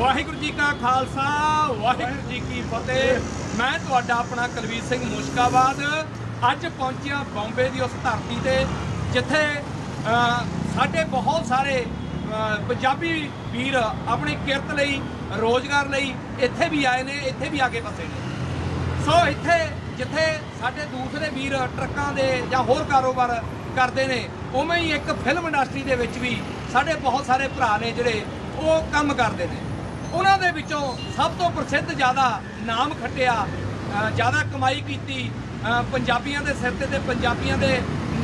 वाहिगुरू जी का खालसा वाहिगुरू जी की फतेह। मैं तुहाडा अपना कुलवीर सिंह मुश्काबाद अज पहुंचिया बॉम्बे की उस धरती ते जिथे साडे बहुत सारे पंजाबी वीर अपनी किरत लई रोजगार लई इत्थे भी आए ने, इत्थे भी आके बसे ने। सो इत्थे जिथे साडे दूसरे वीर ट्रकां दे जां होर कारोबार करते हैं, उवें ही एक फिल्म इंडस्ट्री दे विच भी साडे बहुत सारे भरा ने जिहड़े वो काम करते हैं। उन्हां दे विचों सब तो प्रसिद्ध ज़्यादा नाम खट्टिया, ज़्यादा कमाई की पंजाबियों के सिर ते पंजाबियों के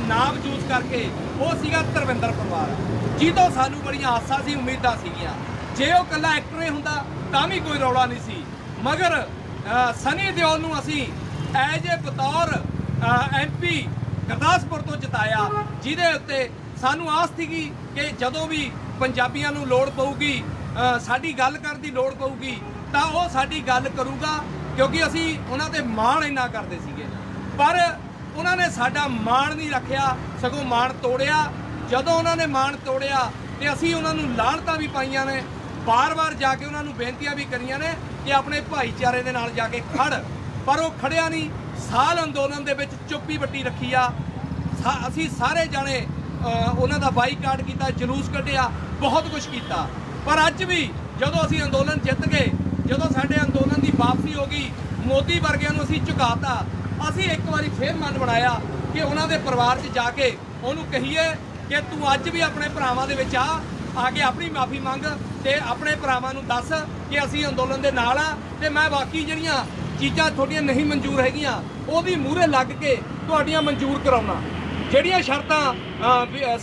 नाम चूज करके वो सीगा धर्मिंदर परिवार, जितों सानू बड़ियां आसां सी, उम्मीदां सीगियां। जे वो कल्ला एक्टर ही हुंदा तां भी कोई रौला नहीं सी, मगर सनी देओल नूं असीं एज ए बतौर MP गुरदासपुर तो जिताया, जिहदे उत्ते सानू आस थी कि जदों भी पंजाबियों नूं लोड़ पऊगी, साडी गल करन दी लोड़ पऊगी तां वो साडी गल करूगा, क्योंकि असीं उन्हां ते माण इन्ना करदे सीगे। पर उन्होंने साडा मान नहीं रखिया, सगों मान तोड़िया। जदों उन्होंने मान तोड़िया तो असीं उन्होंने लाहनतां भी पाईयां ने, बार बार जाके उन्होंने बेनतियां भी करियां ने कि अपने भाईचारे दे नाल जाके खड़, पर वो खड़िया नहीं। साल अंदोलन दे विच चुप्पी बट्टी रखी आ। असीं सारे जाने उन्हां दा बाईकाट कीता, जुलूस कढिया, बहुत कुछ कीता, पर अज भी जदों असीं अंदोलन जित गए, जदों साडे अंदोलन की वापसी हो गई, मोदी वर्गियां नूं असीं झुकाता, असीं एक बारी फिर मन बनाया कि उन्हां दे परिवार 'च जाके उहनूं कहीए कि तू अज भी अपने भरावां दे विच आके अपनी माफ़ी मंग ते अपने भरावां नूं दस कि असीं अंदोलन दे नाल आ ते मैं बाकी जिहड़ियां चीज़ां तुहाडीआं नहीं मंजूर हैगियां ओहदी मूहरे लग के तुहाडीआं मंजूर कराउणा। ਜਿਹੜੀਆਂ ਸ਼ਰਤਾਂ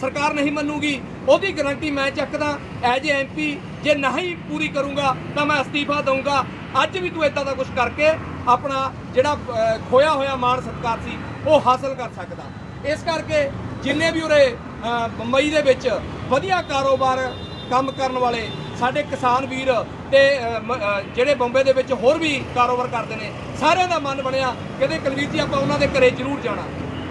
सरकार नहीं मनूगी ਉਹਦੀ गारंटी मैं चकदा एज ए MP। जे नहीं पूरी करूँगा तो मैं अस्तीफा दूँगा। अज भी तू इदां दा कुछ करके अपना जिहड़ा खोया होया मान सत्कार सी वो हासिल कर सकदा। इस करके जिन्ने भी उरे मुंबई दे विच वधिया कारोबार काम करन वाले साडे किसान वीर ते जिहड़े बंबे दे विच होर भी कारोबार करदे ने, सारिਆਂ ਦਾ मन बनिया कहते कुलवीर जी आपां उन्हां दे घरे जरूर जाना।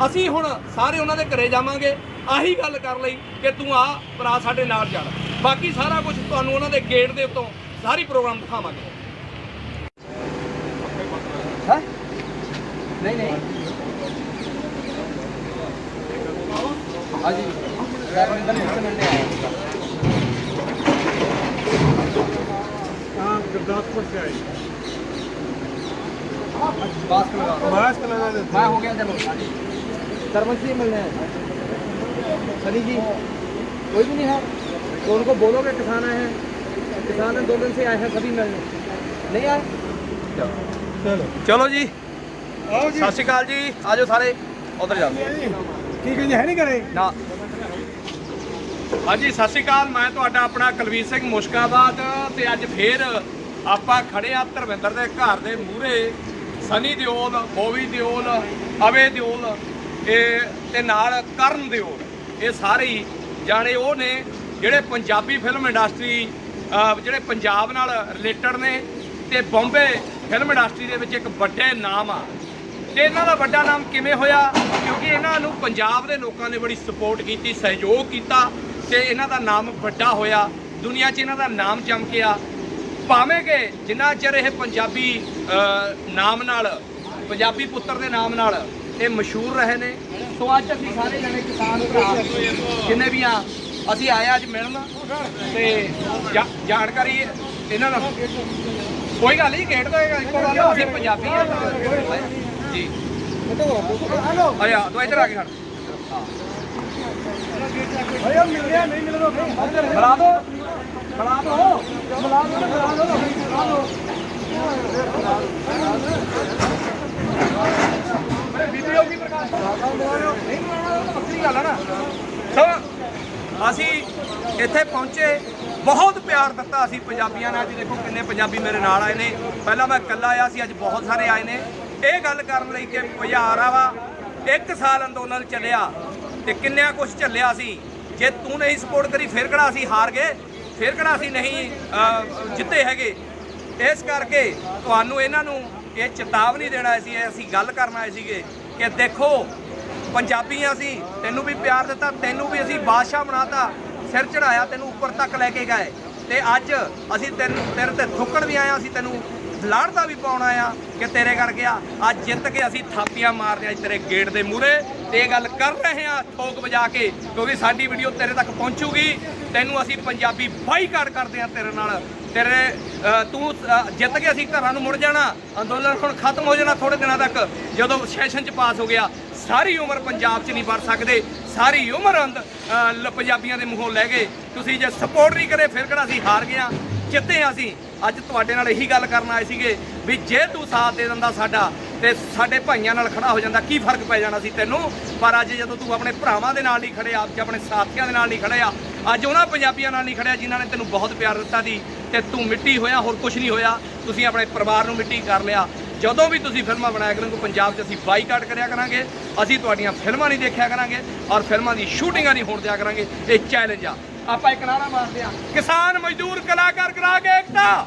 ਅਸੀਂ ਹੁਣ ਸਾਰੇ ਉਹਨਾਂ ਦੇ ਘਰੇ ਜਾਵਾਂਗੇ, ਆਹੀ ਗੱਲ ਕਰ ਲਈ ਕਿ ਤੂੰ ਆ ਭਰਾ ਸਾਡੇ ਨਾਲ ਜਾਣਾ। ਬਾਕੀ ਸਾਰਾ ਕੁਝ ਤੁਹਾਨੂੰ ਉਹਨਾਂ ਦੇ ਗੇਟ ਦੇ ਉੱਤੋਂ ਸਾਰੀ ਪ੍ਰੋਗਰਾਮ ਦਿਖਾਵਾਂਗੇ। ਹੈ ਨਹੀਂ ਨਹੀਂ ਹਾਂਜੀ ਰਵਿੰਦਰ ਮਿਸ਼ਨ ਨੇ ਆਇਆ। हाँ गुरदासपुर से आई। मास्क लगा देते। मैं हो गया, चलो सरपंच जी मिलने हैं, सनी जी कोई भी नहीं है तो उनको बोलोगे किसान आए हैं, किसान आंदोलन से आए हैं, सभी मिलने नहीं आए। चलो जी, सत श्री अकाल जी, आ जाओ सारे उधर जाओ। ठीक है जी, है नहीं करे ना। हाँ जी, सत श्री अकाल, मैं तुहाडा अपना कुलवीर सिंह मुश्काबाद ते अज फिर आपां खड़े आ धर्मिंदर दे घर दे मूहरे। सनी देओल, बॉबी देओल, अवे देओल ते नाल करण देओल, ये सारे ही जाने वो ने जिहड़े पंजाबी फिल्म इंडस्ट्री जिहड़े पंजाब नाल रिलेटेड ने ते बॉम्बे फिल्म इंडस्ट्री दे विच एक वड्डे नाम आ। ते इन्हां दा वड्डा नाम किवें होया, क्योंकि इन्हां नूं पंजाब दे लोकां ने बड़ी सपोर्ट कीती, सहयोग कीता ते इन्हां दा नाम वड्डा होया, दुनिया 'च इन्हां दा नाम चमकिया। भावें कि जिन्ना चिर ये पंजाबी नाम नाल, पंजाबी पुत्र के नाम नाल ये मशहूर रहे ने। तो अज असीं सारे जने किसान भरा जिन्ने भी हाँ असीं आए अज मिलन ते जानकारी इन्हां दा कोई गल नहीं, गेट तो असीं पंजाबी जी। आया तो इधर आके खड़ मिला दो, मिला दो, मिला दो, मिला दो। असी इत्थे पहुंचे, बहुत प्यार दिता असी पंजाबियों ने। अज देखो किन्ने पंजाबी मेरे नाल आए ने, पहला मैं कल्ला आया सी, अज बहुत सारे आए ने। ये गल करन लई कि पुजारा वा 1 साल अंदोलन चलिया ते किन्ना कुछ झल्लिया सी। जे तू नहीं सपोर्ट करी फिर किहड़ा असी हार गए, फिर किहड़ा असी नहीं जिते हैगे। इस करके तुहानूं इन्हां नूं ये चेतावनी देना असी गल करन आए सीगे कि देखो पंजाबी असी तैनूं भी प्यार दिता, तैनूं भी असी बादशाह बनाता, सिर चढ़ाया, तैनूं उपर तक लैके गए, ਤੇ ਅੱਜ ਅਸੀਂ ਤੇਰੇ ਤੇ ਥੁੱਕਣ ਵੀ ਆਏ ਆ, ਅਸੀਂ ਤੈਨੂੰ ਲਾਹਣਤਾ ਵੀ ਪਾਉਣਾ ਆ ਕਿ ਤੇਰੇ ਕਰਕੇ ਆ ਅੱਜ ਜਿੱਤ ਕੇ ਅਸੀਂ ਥਾਪੀਆਂ ਮਾਰਦੇ ਆ ਤੇਰੇ ਗੇਟ ਦੇ ਮੂਹਰੇ ਤੇ ਇਹ ਗੱਲ ਕਰ ਰਹੇ ਆ ਠੋਕ ਵਜਾ ਕੇ, ਕਿਉਂਕਿ ਸਾਡੀ ਵੀਡੀਓ ਤੇਰੇ ਤੱਕ ਪਹੁੰਚੂਗੀ। ਤੈਨੂੰ ਅਸੀਂ ਪੰਜਾਬੀ ਬਾਈਕਾਟ ਕਰਦੇ ਆ ਤੇਰੇ ਨਾਲ। ਤੂੰ ਜਿੱਤ ਕੇ ਅਸੀਂ ਘਰਾਂ ਨੂੰ ਮੁੜ ਜਾਣਾ, ਅੰਦੋਲਨ ਹੁਣ ਖਤਮ ਹੋ ਜਾਣਾ ਥੋੜੇ ਦਿਨਾਂ ਤੱਕ। ਜਦੋਂ ਸੈਸ਼ਨ 'ਚ ਪਾਸ ਹੋ ਗਿਆ, ਸਾਰੀ ਉਮਰ ਪੰਜਾਬ 'ਚ ਨਹੀਂ ਵੜ ਸਕਦੇ, ਸਾਰੀ ਉਮਰ ਪੰਜਾਬੀਆਂ ਦੇ ਮੂੰਹੋਂ ਲੈ ਗਏ। ਤੁਸੀਂ ਜੇ ਸਪੋਰਟ ਨਹੀਂ ਕਰੇ ਫਿਰ ਕਿਹੜਾ ਅਸੀਂ ਹਾਰ ਗਏ ਆ, ਜਿੱਤੇ ਅਸੀਂ। ਅੱਜ ਤੁਹਾਡੇ ਨਾਲ ਇਹੀ ਗੱਲ ਕਰਨ ਆਏ ਸੀਗੇ ਵੀ ਜੇ ਤੂੰ ਸਾਥ ਦੇ ਦਿੰਦਾ ਸਾਡਾ ਤੇ ਸਾਡੇ ਭਾਈਆਂ ਨਾਲ ਖੜਾ ਹੋ ਜਾਂਦਾ, ਕੀ ਫਰਕ ਪੈ ਜਾਣਾ ਸੀ ਤੈਨੂੰ। ਪਰ ਅੱਜ ਜਦੋਂ ਤੂੰ ਆਪਣੇ ਭਰਾਵਾਂ ਦੇ ਨਾਲ ਨਹੀਂ ਖੜਿਆ, ਅੱਜ ਆਪਣੇ ਸਾਥੀਆਂ ਦੇ ਨਾਲ ਨਹੀਂ ਖੜਿਆ, ਅੱਜ ਉਹਨਾਂ ਪੰਜਾਬੀਆਂ ਨਾਲ ਨਹੀਂ ਖੜਿਆ ਜਿਨ੍ਹਾਂ ਨੇ ਤੈਨੂੰ ਬਹੁਤ ਪਿਆਰ ਦਿੱਤਾ ਸੀ, ਤੇ ਤੂੰ ਮਿੱਟੀ ਹੋਇਆ, ਹੋਰ ਕੁਝ ਨਹੀਂ ਹੋਇਆ। ਤੁਸੀਂ ਆਪਣੇ ਪਰਿਵਾਰ ਨੂੰ ਮਿੱਟੀ ਕਰ ਲਿਆ। ਜਦੋਂ ਵੀ ਤੁਸੀਂ ਫਿਲਮਾਂ ਬਣਾਇਆ ਕਰੋਗੇ ਪੰਜਾਬ 'ਚ ਅਸੀਂ ਬਾਈਕਾਟ ਕਰਿਆ ਕਰਾਂਗੇ, ਅਸੀਂ ਤੁਹਾਡੀਆਂ ਫਿਲਮਾਂ ਨਹੀਂ ਦੇਖਿਆ ਕਰਾਂਗੇ ਔਰ ਫਿਲਮਾਂ ਦੀ ਸ਼ੂਟਿੰਗਾਂ ਨਹੀਂ ਹੋਣ ਦਿਆ ਕਰਾਂਗੇ। ਇਹ ਚੈਲੰਜ ਆ। ਆਪਾਂ ਇੱਕ ਨਾਰਾ ਮਾਰਦੇ ਆ, ਕਿਸਾਨ ਮਜ਼ਦੂਰ ਕਲਾਕਾਰ ਕਰਾ ਕੇ ਏਕਤਾ।